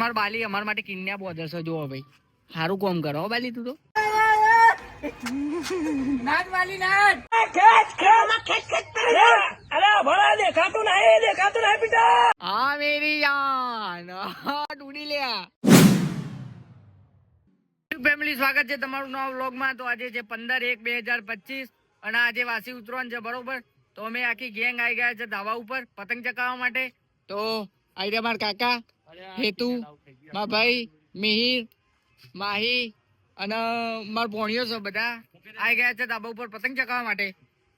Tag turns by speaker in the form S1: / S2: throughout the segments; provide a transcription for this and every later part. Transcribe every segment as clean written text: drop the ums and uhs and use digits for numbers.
S1: મારા બાલી અમારા માટે કિડનેપ ઓર્ડર છે જોવો ભાઈ સારું કામ કરો હો બાલી તું તો નાચ બાલી નાચ
S2: અરે ભલા દેખાતું નહીં બેટા.
S1: હા મેરી જાન ઉડી લે ફેમિલી સ્વાગત છે તમારું નવા વ્લોગમાં. તો આજે છે 15/1/2025 અને આજે વાસી ઉતરવાનું છે બરોબર. તો અમે આખી ગેંગ આવી ગયા છે ધાબા ઉપર પતંગ ચકાવવા માટે. તો આવી રહ્યા મારા કાકા હેતુ, મારા ભાઈ મિહિર, માહી અને મારા ભોણીઓ છે બધા આવી ગયા છે ધાબા ઉપર પતંગ ચકાવવા માટે.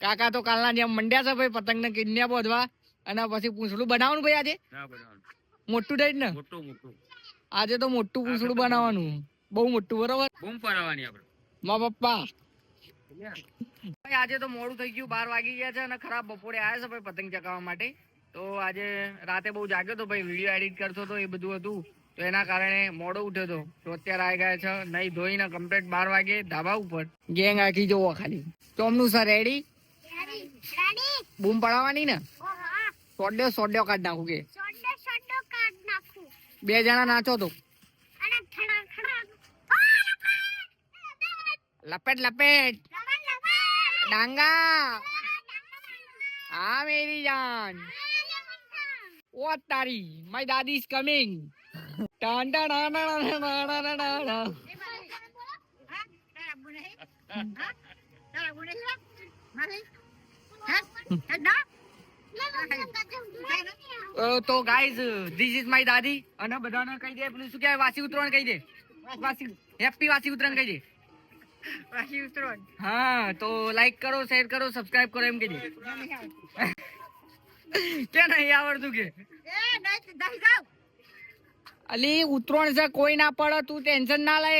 S1: કાકા તો કાલના જેમ મંડ્યા છે ભાઈ પતંગ ને કિડનેપ બોધવા અને પછી પૂંછડું બનાવવાનું ભાઈ આજે મોટું થઈ ને આજે તો મોટું પૂંછડું બનાવવાનું બહુ મોટું બરોબર. બૂમ પાડવાની આપણે મારા પપ્પા. આજે તો મોડું થઈ ગયું 12 વાગી ગયા છે અને ખરાબ બપોરે આવ્યા છે ભાઈ પતંગ ચકાવવા માટે. તો આજે રાતે બહુ જાગ્યો તો ભાઈ વિડીયો એડિટ કરતો હતો એ બધું હતું તો એના કારણે મોડો ઉઠ્યો હતો. તો અત્યારે આવી ગયા છે નહીં ધોઈને કમ્પ્લીટ 12 વાગે ધાબા ઉપર ગેંગ આખી જોવો ખાલી. ચોમનું સર રેડી બૂમ પડાવવાની ને સોડ્યો કાઢ નાખું કે 2 જણા નાચો તો લપેટ લપેટ ડાંગા. હા મેરી જાન ઓ તારી માય દાદી ઇઝ કમિંગ. તો ગાઈઝ ધીસ ઇઝ માય દાદી અને બધાને કહી દે પેલું શું કહેવાય વાસી ઉતરાણ કહી દે. વાસી હેપી વાસી ઉતરાણ કહી દે. હા તો લાઈક કરો શેર કરો સબસ્ક્રાઇબ કરો એમ કહી દે. કે નહીં આવડતું કે અલી ઉતરોણ છે કોઈ ના પડે તું ટેન્શન ના લે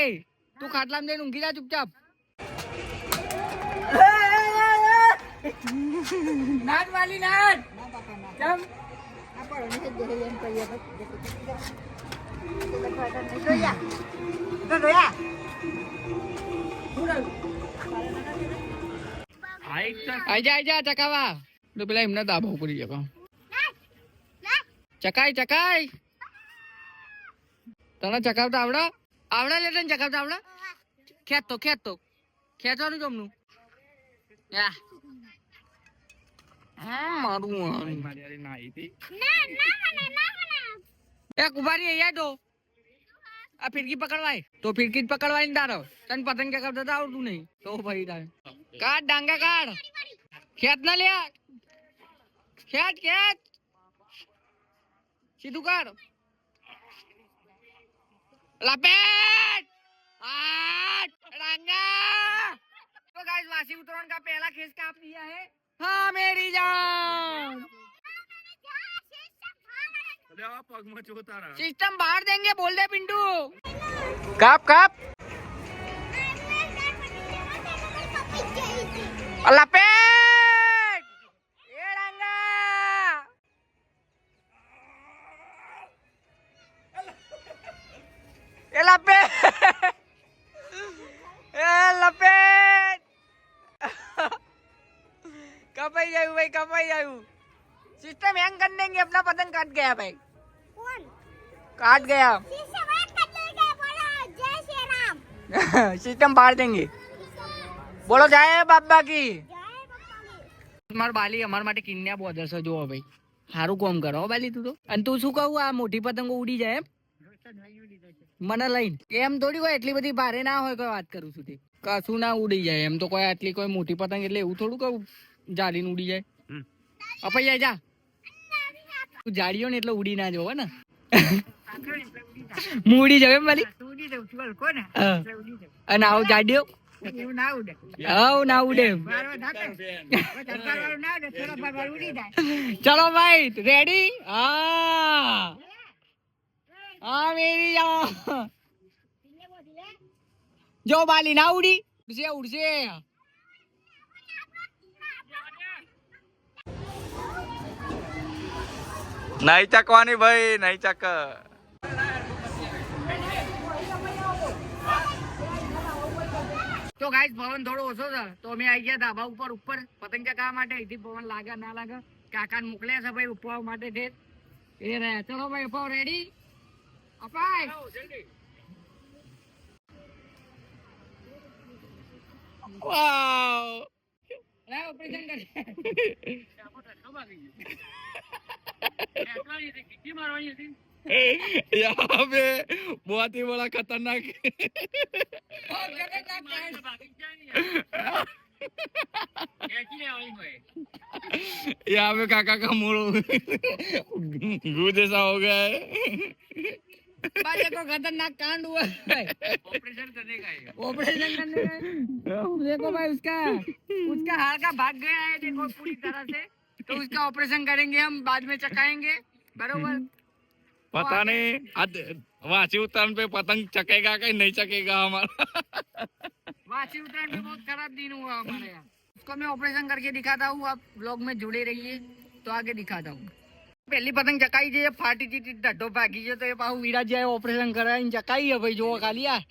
S1: તું ખાટલામાં જઈને ઊંઘી જા ચૂપચાપ. નાચ વાલી નાચ કેમ આઈ જા ચકાવા તો પેલા એમને દાબો કરી જકો ચકાય તને ચકાવતા આવડે લે તને ચકાવતા આવડે ખેંચતો ખેંચવાનું જમનું મારું એક ઉભારી અહીંયા તો આ ફિરકી પકડવાય તો ફિરકી જ પકડવાય ને તારો તને પતંગ ચકાવતા આવડતું નહીં તો ભાઈ તારે કાઢ ડાંગા કાઢ ખેત ના લે ખેત સીધું કર लपेट तो गाइस वासी उतराण का पहला खेस काप दिया है. हाँ मेरी जान सिस्टम बाहर देंगे बोल दे पिंटू. काप लपेट ये डांगा लपेट कपाई जायू भाई कपाई जायू. सिस्टम हैंग कर देंगे अपना पतंग काट गया भाई. कौन काट गया सिस्टम फाड़ देंगे बोलो जय बाबा की. મારા બાલી અમારા માટે કિડનેપ ઓર્ડર છે જોવો ભાઈ સારું કામ કરો બાલી તું તો. અને તું શું કહું આ મોટી પતંગો ઉડી જાય એમ મને લઈને એમ થોડી હોય એટલી બધી ભારે ના હોય કોઈ વાત કરું છું તે કશું ના ઉડી જાય એમ તો કોઈ આટલી કોઈ મોટી પતંગ એટલે એવું થોડું કહું જાડીને ઉડી જાય. અપાઈ જાય જા તું જાડીઓ ને એટલે ઉડી ના જવો ને હું ઉડી જાવ એમ બાલી અને આવું જાડીઓ ના ઉડે. ચલો ભાઈ રેડી. હા મેરી જો બાલી ના ઉડી ઉડશે.
S2: નહીં ચકવાની ભાઈ નહીં ચક.
S1: તો ગાઈસ પવન થોડો ઓછો છે તો અમે આવી ગયા ધાબા ઉપર પતંગ ચકાવવા માટે. અહીંથી પવન લાગે ના લાગે કાકાને મોકલ્યા છે ભાઈ ઉપવા માટે એ રહ્યા. ચલો ભાઈ ઉપાવ રેડી અપાય વાવ લે ઓપરેશન કર
S3: यहाँ पे बहुत ही बड़ा खतरनाक यहाँ पे काका का मूड गू जैसा हो गया है
S1: देखो खतरनाक कांड हुआ है ऑपरेशन करने का है देखो भाई उसका हाड़ का भाग गया है देखो पूरी तरह से तो उसका ऑपरेशन करेंगे हम बाद में चकाएंगे बरोबर
S3: पता नहीं आज वासी उतरान पे पतंग चकेगा कि नहीं चकेगा हमारा
S1: वासी उत्तरायण में बहुत खराब दिन हुआ हमारे यहाँ उसको मैं ऑपरेशन करके दिखाता हूँ आप ब्लॉग में जुड़े रहिए तो आगे दिखाता हूँ पहली पतंग चकाई છે ફાટી હતી ઢડ્ઢો ભાગી છે તો એ પાછું વિરાજે ઓપરેશન કરાવીને ચકાઈ ભાઈ જોવો ખાલી આ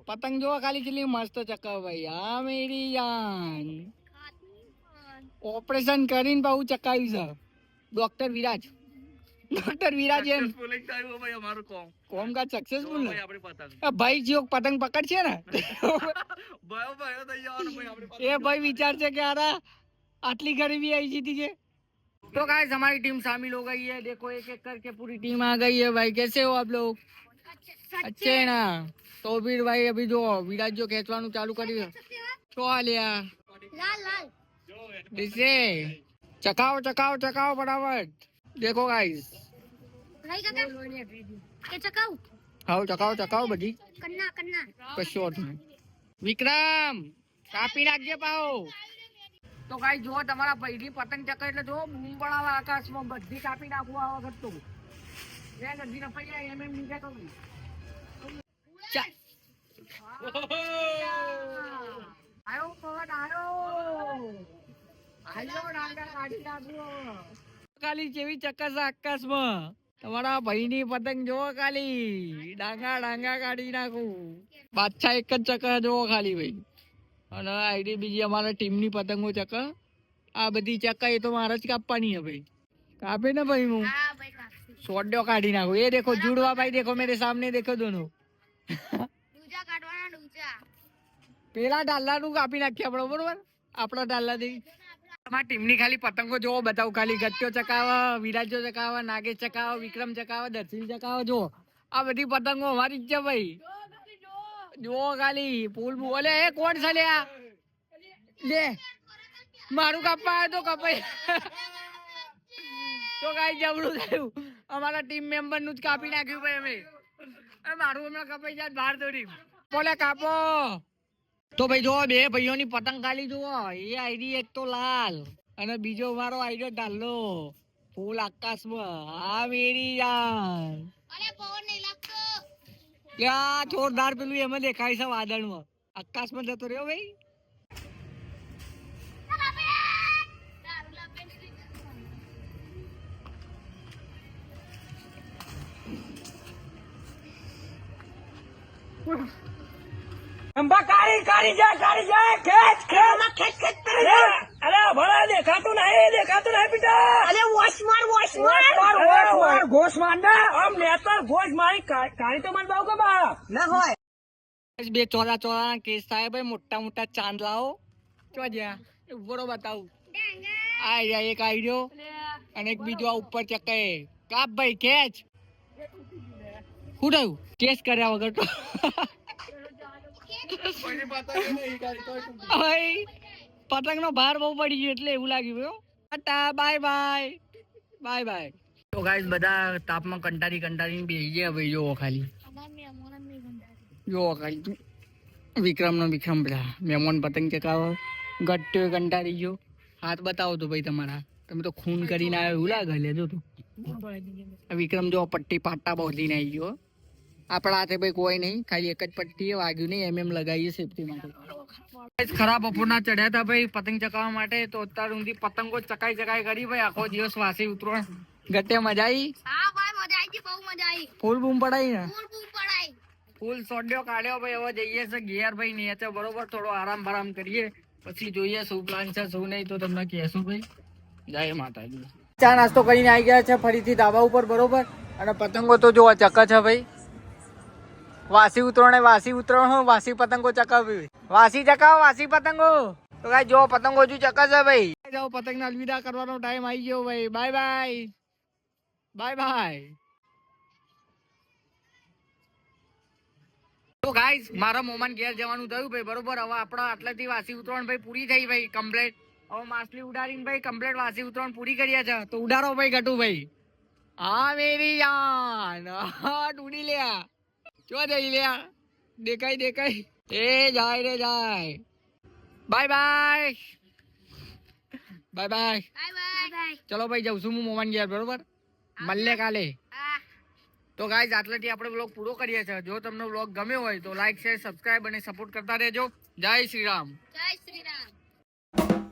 S1: પતંગ જોવો ખાલી કેટલી મસ્ત ચકાવ ભાઈ હા મેરી જાન ઓપરેશન કરીને પાછું ચકાવી છે ડોક્ટર વિરાજ એમ
S3: भाई हमारा कॉम
S1: કોમ કા સક્સેસફુલ
S3: भाई अपनी पतंग
S1: ભાઈ જો પતંગ પકડશે ને
S3: भयो भयो तैयार भाई अपनी
S1: એ ભાઈ વિચાર છે કે આરા આટલી ગરીબી आई थी કે तो गाइस हमारी टीम शामिल हो गई है देखो एक एक करके पूरी टीम आ गई है भाई कैसे हो आप लोग अच्छे है ना तो फिर भाई अभी जो विराज जो खेचवानु चालू करी तो आ लिया जिससे चकाओ चकाओ चकाओ फटाफट देखो गाइस हाँ चकाओ चकाओ बधी कशो विक्रम कापी नाखजे पाओ तो गाइस जो તમારા પહેલી પતંગ ચકાઈ એટલે જો બૂમ પડાવે આકાશમાં બધી કાપી નાખવા આ વખત તો એ ગધી નફાઈ એમ એમ નીચે તો આયો પવન આયો ડાંગા કાઢી નાખ્યો ખાલી જેવી ચક્કસ આકાશમાં તમારા ભાઈની પતંગ જોવો ખાલી ડાંગા કાઢી નાખું બાદશાહ એક જ ચક્કર જોવો ખાલી ભાઈ અને આઈડી બીજી અમારા ટીમની પતંગો ચકા આ બધી ચકા એ તો મારે જ કાપવાની है भाई कापे ना भाई હું સોડ્યો કાઢી નાખું એ देखो जुड़वा भाई देखो मेरे सामने देखो दोनों
S4: ડૂચા કાઢવાના ડૂચા
S1: પેલા ડાલ્લાનું કાપી નાખ્યા આપણે બરોબર આપણા ડાલ્લા દે તમારી ટીમની ખાલી પતંગો જોવો બતાવું ખાલી ગત્યો ચકાવા વિરાજો ચકાવા નાગેશ ચકાવા વિક્રમ ચકાવા દર્શન ચકાવા જો આ બધી પતંગો અમારી જ છે ભાઈ જો ખાલી ફૂલ બોલે એ કોણ છે લે લે મારું કાપવા આવ્યો તો કપાઈ તો કાઈ જબડું થયું અમારા ટીમ મેમ્બર નું જ કાપી નાખ્યું ભાઈ અમે મારું હમણાં કપાઈ જાય બહાર દોડી બોલે કાપો તો ભાઈ જો બે ભાઈઓની પતંગ ખાલી જુઓ એ આઈડી એક તો લાલ અને બીજો મારો આઈડિયો ડાલો ફૂલ આકાશમાં હા મેરી યાર
S4: અરે પવન નહીં લાગતો
S1: क्या जोरदार पेलू एम देखाय છે વાદળમાં આકાશમાં જતો રહ્યો ભાઈ
S2: અંબા કાળી જાય ખેંચ અરે ભલા દેખાતું નહીં બેટા
S4: અરે વોશ માર
S2: ઘોષ માર ને આમ નેતર ઘોષ મારી કાળી તો મન બાવ કે બા ના હોય
S1: બે ચોરા ચોરા કેસ થાય ભાઈ મોટા મોટા ચાંદ લાવો ચો જ્યાં બરો બતાવું આ રહ્યા એક આઈડિયો અને એક બીજો આ ઉપર ચકાય કાપ ભાઈ ખેંચ શું થયું ટેસ્ટ કર્યા વગર તો પતંગ નો ભાર બહુ પડી ગયો એટલે એવું લાગ્યું ટાટા બાય બાય તો ગાઈસ બધા તાપમાં કંટાળીને બેસી ગયા ભાઈ જોવો ખાલી વિક્રમ પેલા મેમોન પતંગ ચકાવો ગટ્યો કંટાળી ગયો હાથ બતાવો તો ભાઈ તમારા તમે તો ખૂન કરીને આવ્યો એવું લાગે લેજો તો વિક્રમ જો પટ્ટી પાટા બોલીને આવી ગયો આપણા હાથે ભાઈ કોઈ નહીં ખાલી એક જ પટ્ટી વાગ્યું નહીં એમ લગાવીએ સેફટી માટે ખરાબ બપોરના ચડ્યા હતા ભાઈ પતંગ ચકાવવા માટે તો અત્યાર સુધી પતંગો ચકાઈ કરી ભાઈ આખો દિવસ વાસી ઉતરણ ગટ્ટે મજા આવી
S4: હા ભાઈ મજા આવી બહુ મજા આવી
S1: ફૂલ બૂમ પડાઈ ને
S4: ફૂલ પડાઈ
S1: ફૂલ સોડ્યો કાઢ્યો ભાઈ હવે જઈએ છે ઘેર ભાઈ નીચે બરોબર થોડો આરામ કરીએ પછી જોઈએ શું પ્લાન છે શું નહીં તો તમને કહેશું ભાઈ જય માતાજી ચા નાસ્તો કરીને આવી ગયા છે ફરીથી ધાબા ઉપર બરોબર અને પતંગો તો જો ચક છે ભાઈ. વાસી ઉતરાણ હો, વાસી પતંગો ચકાવી. વાસી ચકાવો, વાસી પતંગો. તો ગાઈસ જો પતંગો હજુ ચકાશે ભાઈ. જાઓ પતંગને અલવિદા કરવાનો ટાઈમ આવી ગયો ભાઈ. Bye bye. Bye bye. તો ગાઈસ મારા મોમાન ઘેર જવાનું થયું ભાઈ બરોબર. હવે આપણા આટલાથી વાસી ઉતરાણ ભાઈ પૂરી થઈ ભાઈ કમ્પ્લીટ. હવે માછલી ઉડાડીને ભાઈ કમ્પ્લીટ વાસી ઉતરાણ પૂરી કર્યા છે. તો ઉડાડો ભાઈ ગટુ ભાઈ. હા મેરી જાન ઉડી લ્યા. ચો જઈ લ્યા. દેખાય. એ જાય રે જાય. Bye bye. Bye bye.
S4: Bye bye.
S1: ચલો ભાઈ જાઉં છું હું મોમાન ઘેર બરોબર. મળીએ કાલે.
S4: હા.
S1: તો ગાઈઝ આટલાથી આપણે વ્લોગ પૂરો કરીએ છીએ. જો તમને વ્લોગ ગમ્યો હોય તો લાઈક શેર સબસ્ક્રાઇબ અને સપોર્ટ કરતા રહેજો. જય શ્રી રામ.
S4: જય શ્રી રામ.